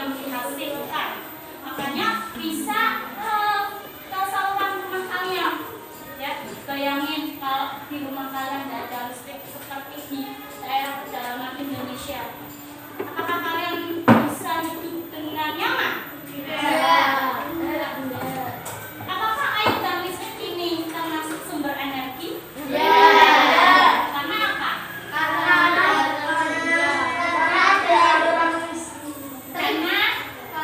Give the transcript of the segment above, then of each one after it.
yang dihasilkan. Makanya bisa ke saluran rumah kalian. Ya, bayangin kalau di rumah kalian tidak ada listrik seperti di daerah pedalaman Indonesia. Apakah kalian bisa hidup dengan nyaman? Tidak. Apakah air dan listrik ini termasuk sumber energi? Ya. Karena apa? Karena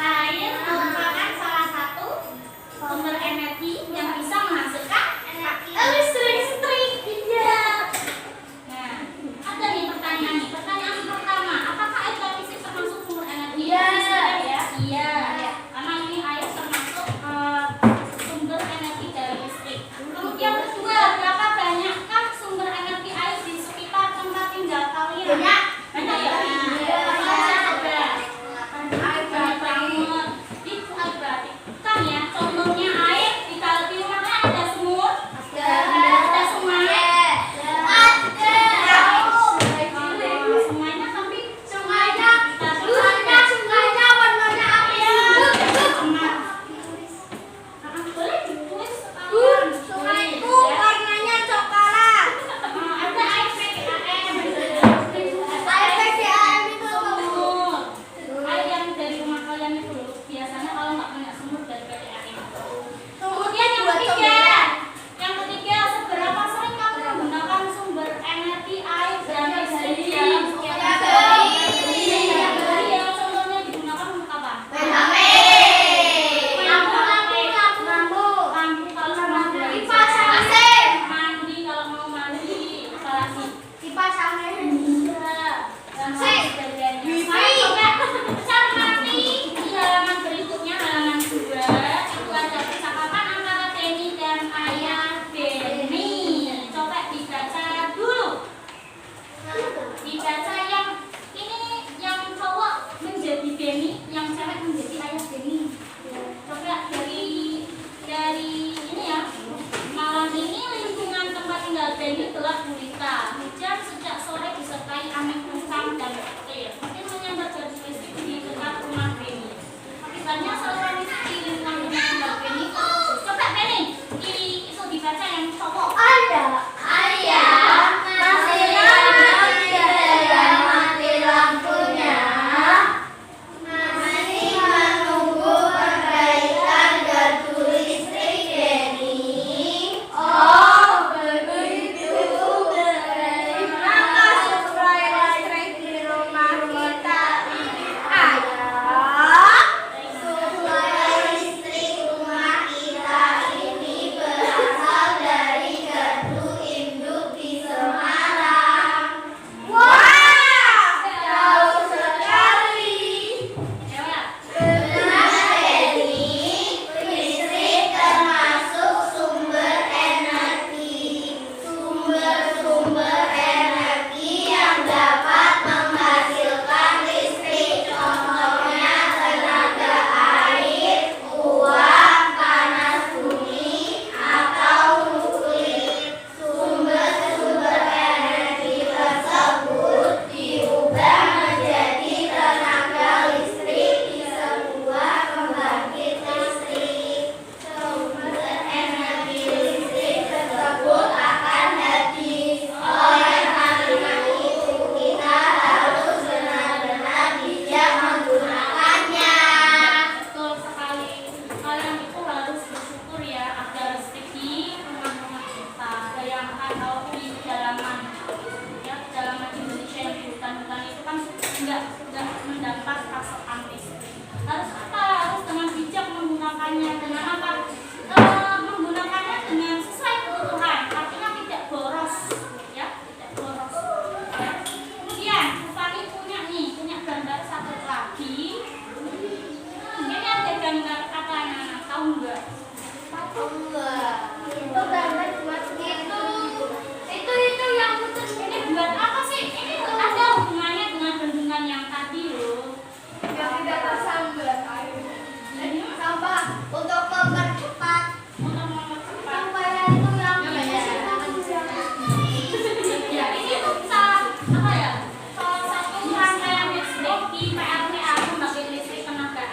air merupakan salah satu sumber energi yang bisa menghasilkan listrik. Iya. Nah, ada nih pertanyaan nih. Pertanyaan pertama, apakah air dan listrik termasuk sumber energi? Iya. Ya? Iya. Karena ini air termasuk sumber energi dari listrik. Kemudian kedua, berapa banyakkah sumber energi air di sekitar tempat tinggal kalian? Banyak. Banyak ya? Iya. Ada. Air banyak banget. Itu air berarti. Kan ya, contohnya air di kalau di rumah kan ada sumur. Ada sungai. Sungainya tapi Sungainya warnanya apa? boleh ditulis sekalian. Sungai itu warnanya coklat. Ada air PDAM. Air PDAM itu sumur. Air yang dari rumah kalian itu loh. Biasanya kalau nggak punya sumur dari PDAM. Kemudian yang ketiga, seberapa sering kamu menggunakan sumber energi air dan listrik di dalam kegiatan sehari-hari? Ya, contohnya digunakan untuk apa? Lampu kalau mau mandi, kalau mau mandi, apalagi Kipas angin. dan sebagainya. Cara mandi di halaman berikutnya, halaman 2 itu ada percakapan antara Benny dan ayah Benny. Coba dibaca dulu. Dibaca yang ini, yang cowok menjadi Benny, yang cewek menjadi ayah Benny. Coba dari ini ya. Malam ini lingkungan tempat tinggal Benny gelap gulita. Hujan sejak sore disertai angin kencang dan petir. Mungkin menyambar garis listrik di dekat rumah Benny. Akibatnya saluran listrik di lingkungan rumah tinggal Benny. Coba Benny, itu dibaca yang cowok. Ayah masih lama tidak mati lampunya. Masih menunggu perbaikan gardu listrik Denny. Oh begitu. Maka suplai listrik di rumah kita ini ayah. Suplai listrik rumah kita ini berasal dari gardu induk di Semarang. Wah, jauh sekali. Coba. Benar, Denny. Listrik termasuk sumber energi. Sumber-sumber energi yang dapat menghasilkan listrik. Contohnya tenaga air, uap, panas bumi, atau nuklir. Sumber-sumber energi tersebut diubah menjadi tenaga listrik di sebuah pembangkit listrik. Sumber energi listrik tersebut akan habis. Oleh karena itu, kita harus benar-benar bijak menggunakannya. Betul sekali. Kalian itu harus bersyukur ya ada listrik di rumah-rumah kita. Bayangkan kalau di pedalaman, ya pedalaman Indonesia yang di hutan-hutan itu kan nggak mendapat pasokan listrik. Harus apa? Harus dengan bijak menggunakannya. Dengan apa? Menggunakannya dengan sesuai kebutuhan. Artinya tidak boros, ya tidak boros. Ya. Kemudian Fani punya gambar satu lagi. Ini ada gambar apa anak-anak? Tahu nggak? Itu gambar buat Itu yang putus ini buat apa sih? Ini ada hubungannya dengan bendungan yang tadi loh. yang tidak tersambar air. Ini Sampah untuk mempercepat untuk mempercepat. supaya itu yang Ya, ini tuh salah apa ya? Salah satu rangkaian listrik di PLTA pembangkit listrik tenaga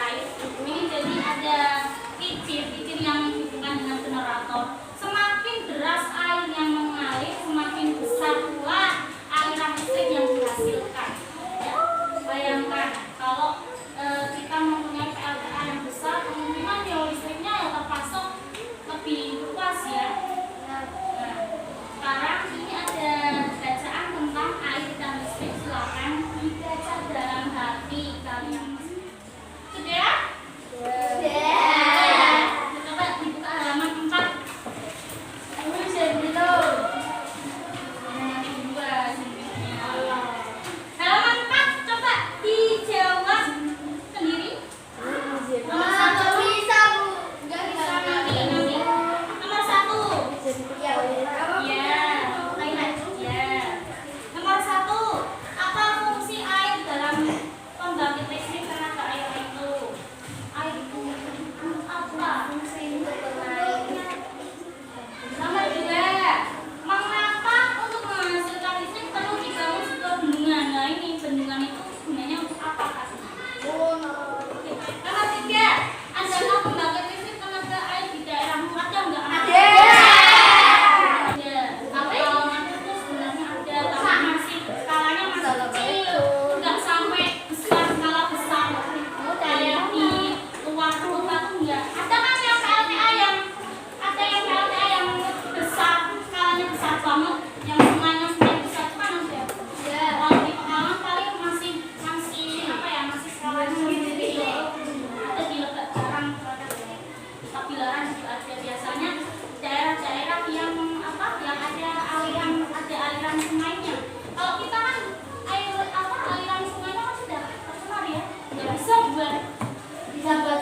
aliran sungainya. Kalau kita kan aliran sungainya kan sudah tercemar ya, nggak bisa buat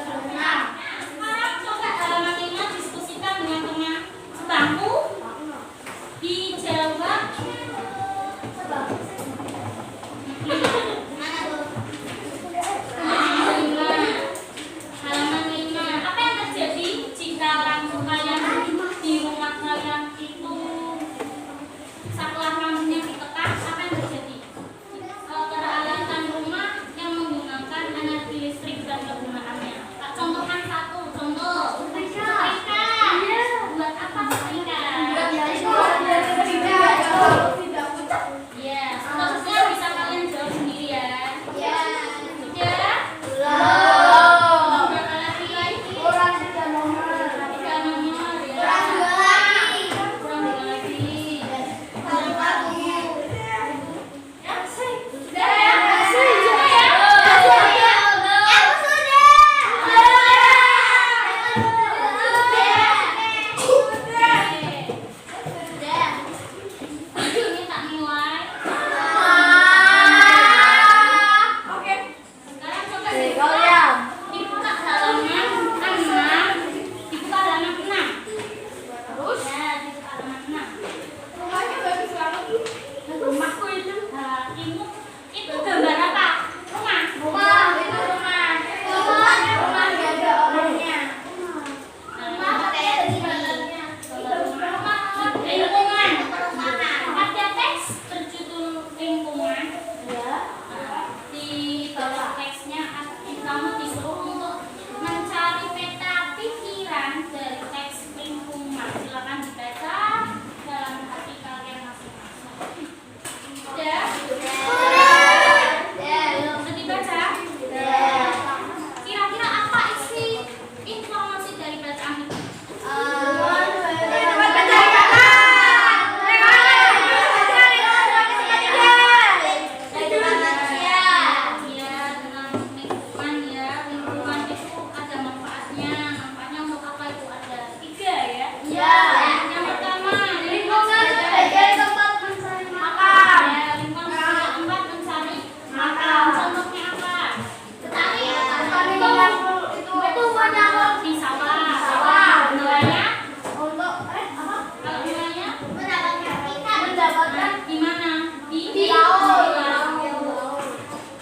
berenang. Sekarang coba halaman 5 diskusikan dengan teman sebangku. Dijawab. Halaman 5. Apa yang terjadi jika orang tua kalian di rumah kalian itu setelah rambutnya ditekan, apa yang terjadi? Teralihkan rumah yang menggunakan energi listrik dan kegunaannya. Contohkan satu contoh. Setrika. Buat apa setrika? Ya, seterusnya bisa kalian jawab sendiri ya. Sudah? Berapa lagi? 3 nomor ya. Kurang 2 lagi. Ya, sudah ya? Sudah ya? Ini tak nilai. Sekarang coba dibuka halaman 6. Dibuka halaman 6. Terus? Ya, dibuka halaman 6. Rumahku itu. Nah, itu gambar apa? Rumah. Lingkungan. Ada teks berjudul lingkungan. Di bawah teksnya kamu disuruh untuk mencari peta pikiran dari teks lingkungan. Silakan dibaca dalam hati kalian masing-masing. Sudah? Sudah dibaca? Kira-kira apa isi informasi dari bacaan itu? Ya, dengan lingkungan ya. Lingkungan itu ada manfaatnya. Manfaatnya untuk apa itu? Ada 3 ya. Yang pertama, lingkungan sebagai tempat mencari makan. Ya, lingkungan sebagai tempat mencari makan. Contohnya apa? Di sawah. Nilainya? Kalau nilainya? Di mana? Di laut.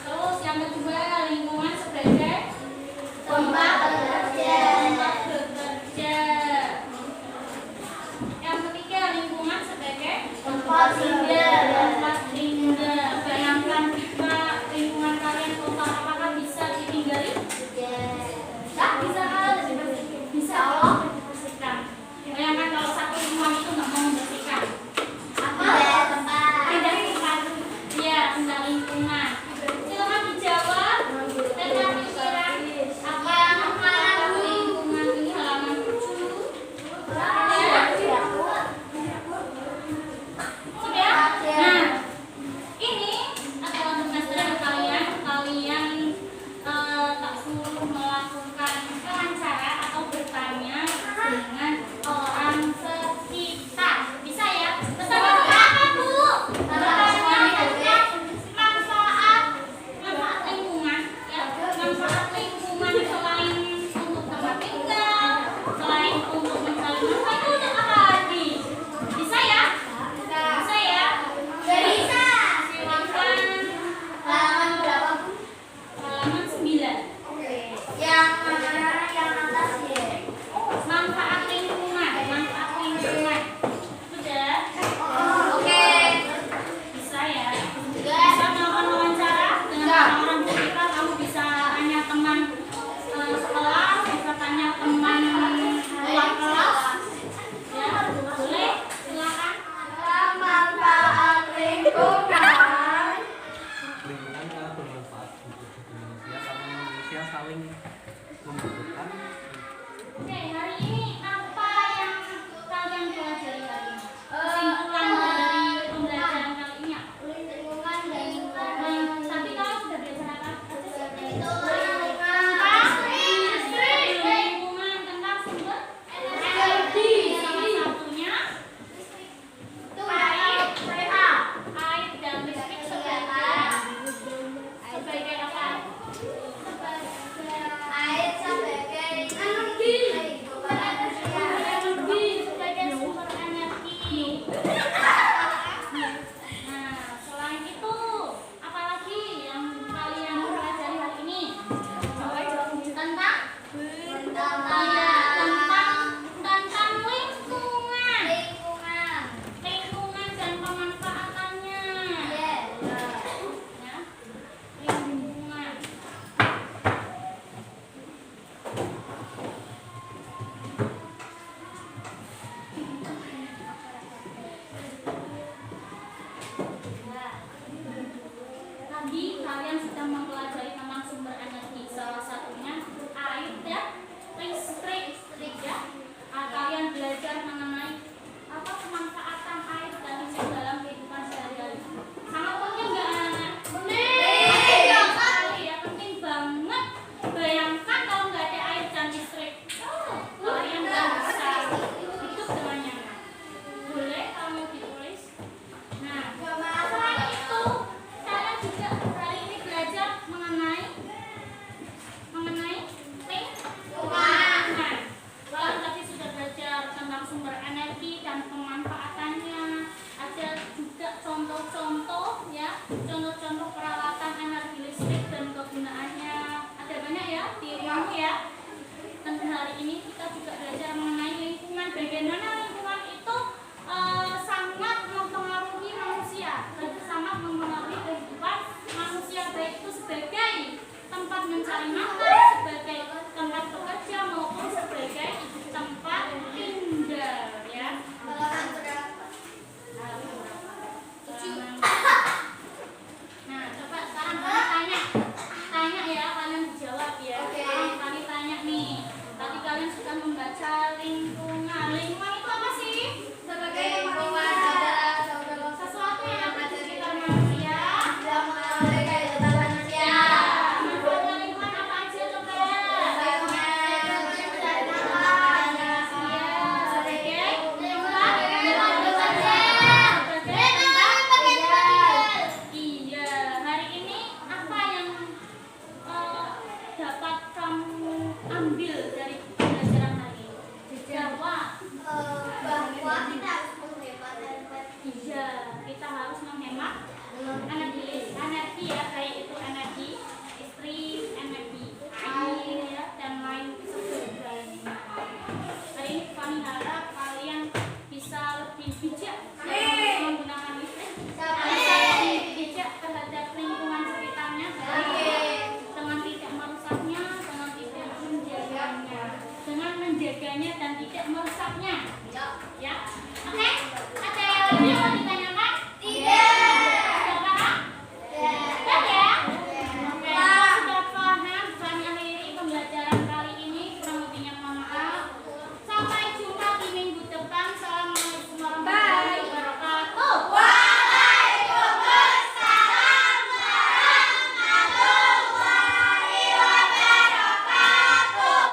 Terus yang kedua, lingkungan sebagai tempat bekerja. Yang ketiga, lingkungan sebagai tempat tinggal. Bayangkan jika lingkungan kalian kotor, apakah bisa ditinggali? Bisa kan? Bisa Allah membersihkan. Bayangkan kalau satu lingkungan itu nggak mau membersihkan. Tidak tempat. Ya, tentang lingkungan. Silakan dijawab. Peta pikiran apa lingkungan ini halaman 7. Sudah? Nah, ini adalah tugas dari kalian. Kalian tak suruh melakukan wawancara atau bertanya dengan orang sekitar. Bisa ya? Bersama apa, Bu? Bertanya tentang manfaat lingkungan. Ya, manfaat lingkungan selain untuk tempat tinggal, selain untuk mencari makan, itu untuk apa lagi? Bisa ya? Bisa ya? Silakan halaman 9. Manfaat lingkungan. Sudah? Bisa ya? Bisa melakukan wawancara dengan orang-orang sekitar. Kamu bisa tanya teman sekolah, bisa tanya teman luar kelas. Ya, boleh? Silakan. Lingkungan sangat bermanfaat untuk manusia karena manusia saling membutuhkan. Oke, hari ini apa yang kalian pelajari hari ini? Kesimpulan dari pembelajaran kali ini apa? Tapi kalian sudah belajar apa? Lingkungan, tentang sumber energi. Salah satunya air. menjaganya dan tidak merusaknya. Ya. Ya, oke? Ada yang mau ditanya